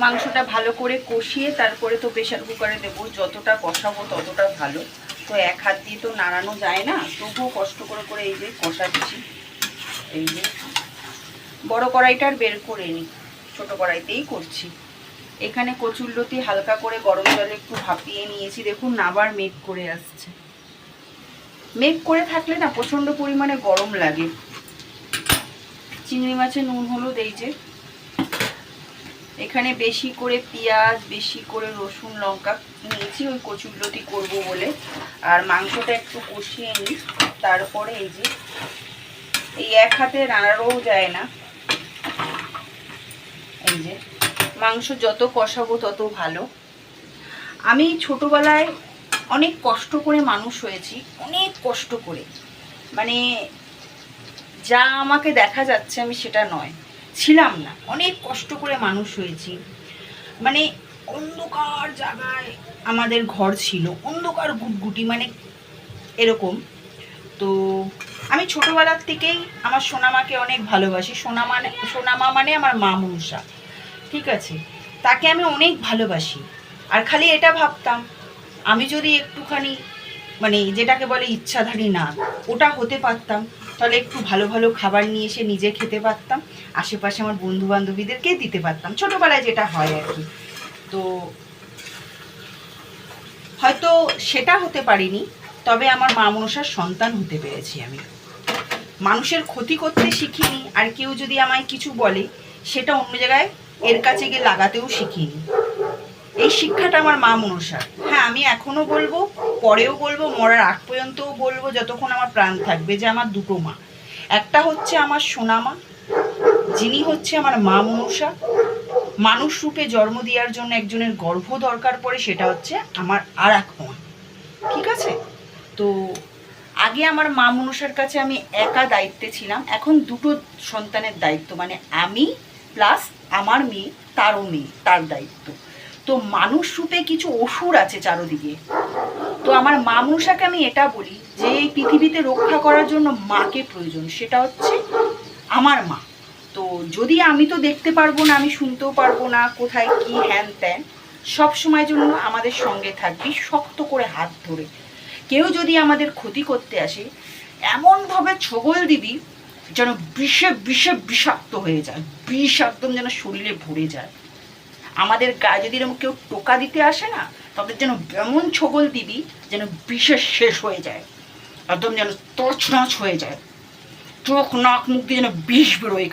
মাংসটা ভালো করে কষিয়ে তারপরে তো প্রেশার কুকারে দেবো। যতটা কষাবো ততটা ভালো। তো এক হাত দিয়ে তো নাড়ানো যায় না, তবুও কষ্ট করে করে এই যে কষাচ্ছি। এই যে বড় কড়াইটা আর বের করে নিই, ছোটো কড়াইতেই করছি। এখানে কচুরলতি হালকা করে গরম জলে একটু ভাপিয়ে নিয়েছি। দেখুন আবার মেঘ করে আসছে। মেঘ করে থাকলে না প্রচণ্ড পরিমাণে গরম লাগে। চিংড়ি মাছে নুন হলুদ এই যে, এখানে বেশি করে পেঁয়াজ, বেশি করে রসুন লঙ্কা নিয়েছি ওই কচুরলতি করবো বলে। আর মাংসটা একটু কষিয়ে নিই, তারপরে এই যে এই এক হাতে নাড়ারও যায় না। এই যে মাংস যত কষাবো তত ভালো। আমি ছোটবেলায় অনেক কষ্ট করে মানুষ হয়েছি, অনেক কষ্ট করে, মানে যা আমাকে দেখা যাচ্ছে আমি সেটা নয়, ছিলাম না, অনেক কষ্ট করে মানুষ হয়েছি। মানে অন্ধকার জায়গায় আমাদের ঘর ছিল, অন্ধকার গুটগুটি, মানে এরকম। তো আমি ছোটোবেলার থেকেই আমার সোনামাকে অনেক ভালোবাসি। সোনামা মানে আমার মা মনসা, ঠিক আছে, তাকে আমি অনেক ভালোবাসি। আর খালি এটা ভাবতাম, আমি যদি একটুখানি মানে যেটাকে বলে ইচ্ছাধারী না ওটা হতে পারতাম, তাহলে একটু ভালো ভালো খাবার নিয়ে এসে নিজে খেতে পারতাম, আশেপাশে আমার বন্ধু বান্ধবীদেরকে দিতে পারতাম, ছোটোবেলায় যেটা হয় আর কি। তো হয়তো সেটা হতে পারিনি, তবে আমার মা মনসার সন্তান হতে পেরেছি আমি। মানুষের ক্ষতি করতে শিখিনি, আর কেউ যদি আমায় কিছু বলে সেটা অন্য জায়গায় এর কাছে গিয়ে লাগাতেও শিখিনি। এই শিক্ষাটা আমার মা মনসার। হ্যাঁ, আমি এখনও বলবো, পরেও বলবো, মরার আগ পর্যন্তও বলবো, যতক্ষণ আমার প্রাণ থাকবে, যে আমার দুটো মা। একটা হচ্ছে আমার সোনামা, যিনি হচ্ছে আমার মা মনসা। মানুষ রূপে জন্ম দেওয়ার জন্য একজনের গর্ভ দরকার পড়ে, সেটা হচ্ছে আমার আর এক মা, ঠিক আছে। তো আগে আমার মা মনসার কাছে আমি একা দায়িত্বে ছিলাম, এখন দুটো সন্তানের দায়িত্ব, মানে আমি প্লাস আমার মেয়ে, তারও মেয়ে, তার দায়িত্ব। তো মানুষ রূপে কিছু অসুর আছে চারোদিকে। তো আমার মা মনসাকে আমি এটা বলি যে এই পৃথিবীতে রক্ষা করার জন্য মাকে প্রয়োজন, সেটা হচ্ছে আমার মা। তো যদি আমি তো দেখতে পারবো না, আমি শুনতেও পারবো না কোথায় কি হ্যান ত্যান, সব সময় জন্য আমাদের সঙ্গে থাকবি শক্ত করে হাত ধরে। কেউ যদি আমাদের ক্ষতি করতে আসে, এমনভাবে ছগল দিবি যেন বিষে বিষে বিষাক্ত হয়ে যায়, বিষ একদম যেন শরীরে ভরে যায়। আমাদের গায়ে যদি এরকম কেউ টোকা দিতে আসে না, তাদের যেন এমন ছগল দিবি যেন বিষে শেষ হয়ে যায়, একদম যেন তছনছ হয়ে যায়, চোখ নাক মুখ দিয়ে যেন বিষ বেরোয়।